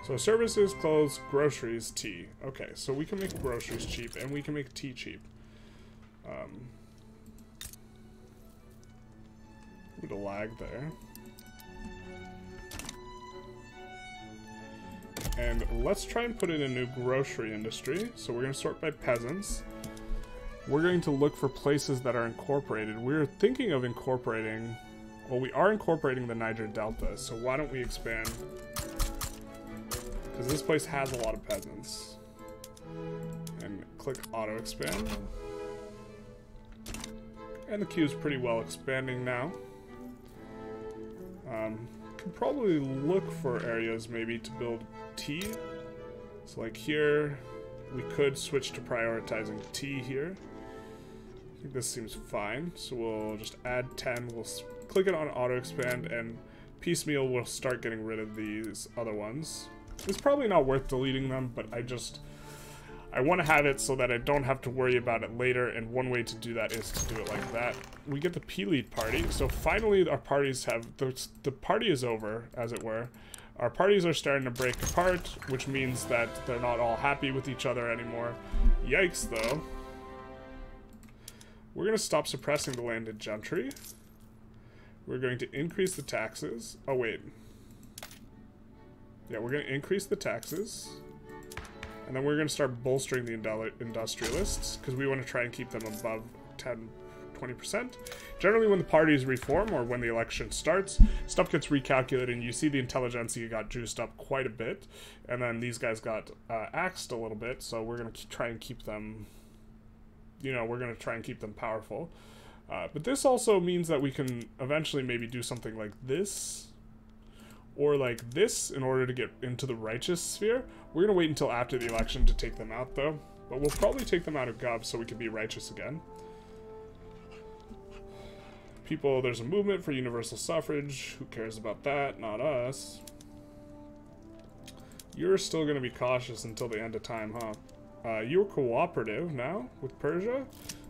Speaker 1: So services, clothes, groceries, tea. Okay, so we can make groceries cheap, and we can make tea cheap. Bit of lag there. And let's try and put in a new grocery industry. So we're going to sort by peasants. We're going to look for places that are incorporated. We're thinking of incorporating... Well, we are incorporating the Niger Delta, so why don't we expand? Because this place has a lot of peasants. And click auto expand. And the queue is pretty well expanding now. Can probably look for areas maybe to build tea. So like here, we could switch to prioritizing tea here. I think this seems fine. So we'll just add 10. We'll click it on auto expand, and piecemeal we'll start getting rid of these other ones. It's probably not worth deleting them, but I I want to have it so that I don't have to worry about it later, and one way to do that is to do it like that. We get the P-lead party, so finally our parties have, the party is over, as it were. Our parties are starting to break apart, which means that they're not all happy with each other anymore. Yikes, though. We're going to stop suppressing the landed gentry. We're going to increase the taxes. Oh, wait. Yeah, we're going to increase the taxes. And then we're going to start bolstering the industrialists, because we want to try and keep them above 20%. Generally, when the parties reform, or when the election starts, stuff gets recalculated, and you see the Intelligentsia got juiced up quite a bit, and then these guys got axed a little bit, so we're going to try and keep them, you know, we're going to try and keep them powerful. But this also means that we can eventually maybe do something like this, or like this, in order to get into the righteous sphere. We're going to wait until after the election to take them out, though. But we'll probably take them out of Gov so we can be righteous again. People, there's a movement for universal suffrage. Who cares about that? Not us. You're still going to be cautious until the end of time, huh? You're cooperative now with Persia.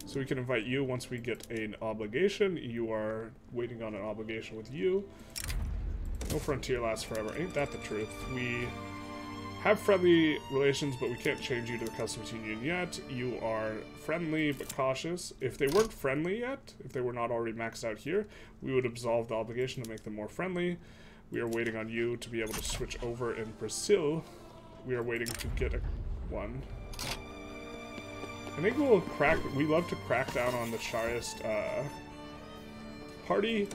Speaker 1: So we can invite you once we get an obligation. You are waiting on an obligation with you. No frontier lasts forever. Ain't that the truth? We have friendly relations, but we can't change you to the customs union yet. You are friendly, but cautious. If they weren't friendly yet, if they were not already maxed out here, we would absolve the obligation to make them more friendly. We are waiting on you to be able to switch over in Brazil. We are waiting to get one. I think we'll crack, we love to crack down on the Tsarist party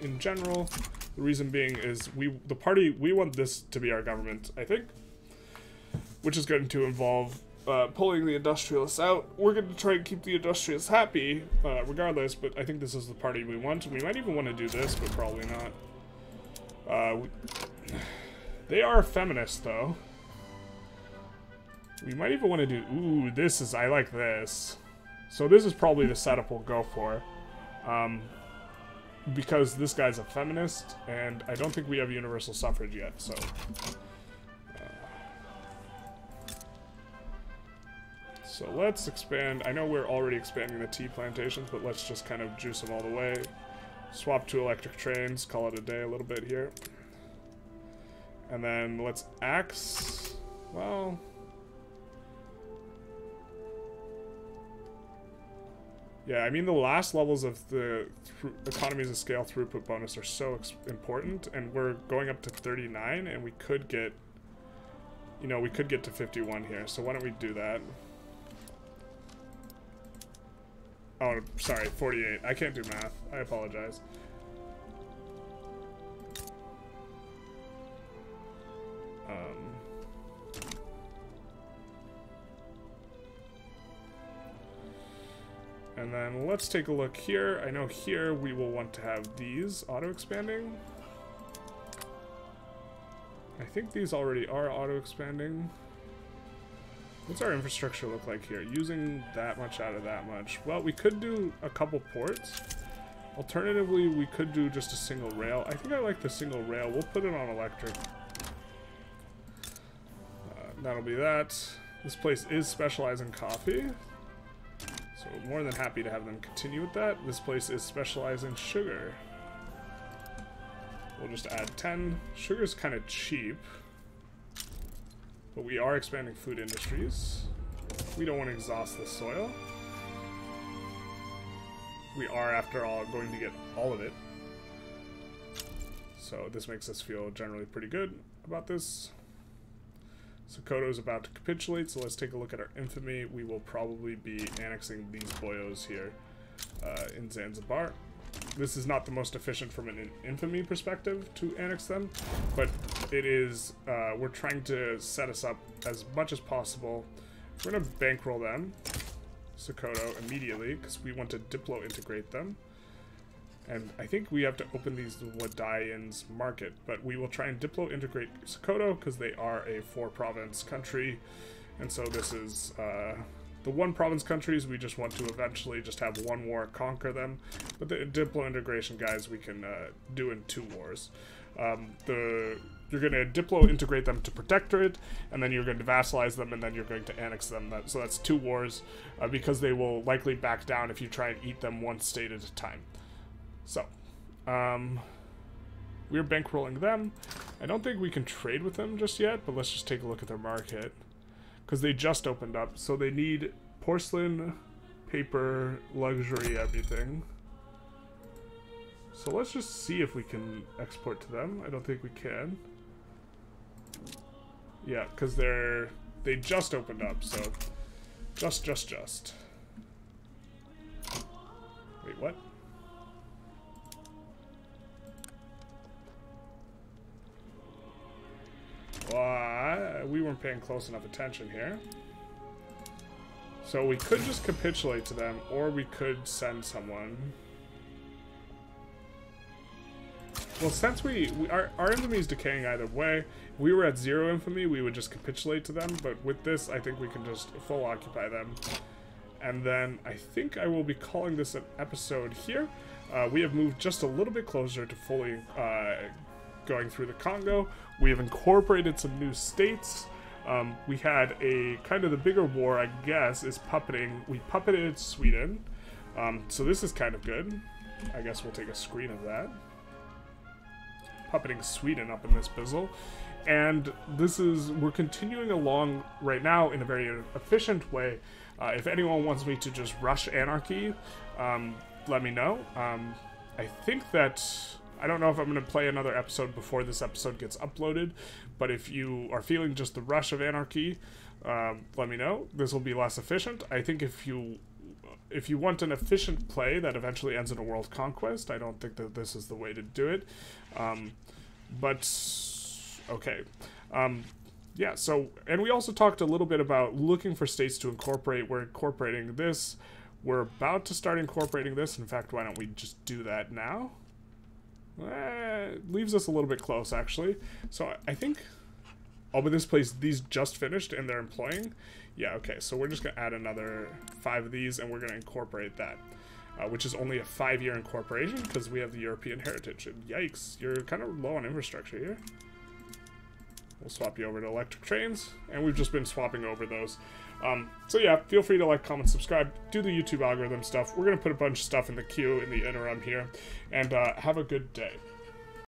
Speaker 1: in general. The reason being is we want this to be our government, I think, which is going to involve pulling the industrialists out. We're going to try and keep the industrialists happy regardless, but I think this is the party we want. We might even want to do this, but probably not. They are feminist, though. We might even want to do... Ooh, this is... I like this. So this is probably the setup we'll go for. Because this guy's a feminist, and I don't think we have universal suffrage yet, so... So let's expand. I know we're already expanding the tea plantations, but let's just kind of juice them all the way. Swap to electric trains, call it a day a little bit here. And then let's axe... Well... Yeah, I mean, the last levels of the economies of scale throughput bonus are so important, and we're going up to 39, and we could get, you know, we could get to 51 here, so why don't we do that? Oh, sorry, 48. I can't do math. I apologize. And then let's take a look here. I know here we will want to have these auto-expanding. I think these already are auto-expanding. What's our infrastructure look like here? Using that much out of that much. Well, we could do a couple ports. Alternatively, we could do just a single rail. I think I like the single rail. We'll put it on electric. That'll be that. This place is specialized in coffee. So we're more than happy to have them continue with that. This place is specialized in sugar. We'll just add 10. Sugar's kind of cheap. But we are expanding food industries. We don't want to exhaust the soil. We are, after all, going to get all of it. So this makes us feel generally pretty good about this. Sokoto is about to capitulate, so let's take a look at our infamy. We will probably be annexing these boyos here in Zanzibar. This is not the most efficient from an infamy perspective to annex them, but it is, we're trying to set us up as much as possible. We're going to bankroll them, Sokoto, immediately, because we want to diplo integrate them. And I think we have to open these Wadaians market, but we will try and diplo integrate Sokoto because they are a 4-province country, and so this is the 1-province countries. We just want to eventually just have one war conquer them, but the diplo integration guys we can do in 2 wars. The you're going to diplo-integrate them to protectorate, and then you're going to vassalize them, and then you're going to annex them. So that's 2 wars, because they will likely back down if you try and eat them one state at a time. So, we're bankrolling them. I don't think we can trade with them just yet, but let's just take a look at their market. Because they just opened up, so they need porcelain, paper, luxury, everything. So let's just see if we can export to them. I don't think we can. Yeah, because they just opened up, so just. Wait, what? Well, we weren't paying close enough attention here. So we could just capitulate to them, or we could send someone. Well, since our infamy is decaying either way, if we were at 0 infamy, we would just capitulate to them, but with this, I think we can just full occupy them. And then I think I will be calling this an episode here. We have moved just a little bit closer to fully going through the Congo. We have incorporated some new states. We had a kind of the bigger war, I guess, is puppeting. We puppeted Sweden. So this is kind of good. I guess we'll take a screen of that. Puppeting Sweden up in this bizzle. And this is, we're continuing along right now in a very efficient way. If anyone wants me to just rush anarchy, let me know. I think that, I don't know if I'm going to play another episode before this episode gets uploaded, but if you are feeling just the rush of anarchy, let me know. This will be less efficient. I think if you want an efficient play that eventually ends in a world conquest, I don't think that this is the way to do it. But, okay. Yeah, so, and we also talked a little bit about looking for states to incorporate. We're incorporating this. We're about to start incorporating this. In fact, why don't we just do that now? Leaves us a little bit close, actually. So, I think... Oh, but this place, these just finished and they're employing? Yeah, okay, so we're just going to add another 5 of these and we're going to incorporate that. Which is only a 5-year incorporation because we have the European heritage. And yikes, you're kind of low on infrastructure here. We'll swap you over to electric trains, and we've just been swapping over those. So yeah, feel free to like, comment, subscribe, do the YouTube algorithm stuff. We're going to put a bunch of stuff in the queue in the interim here, and have a good day.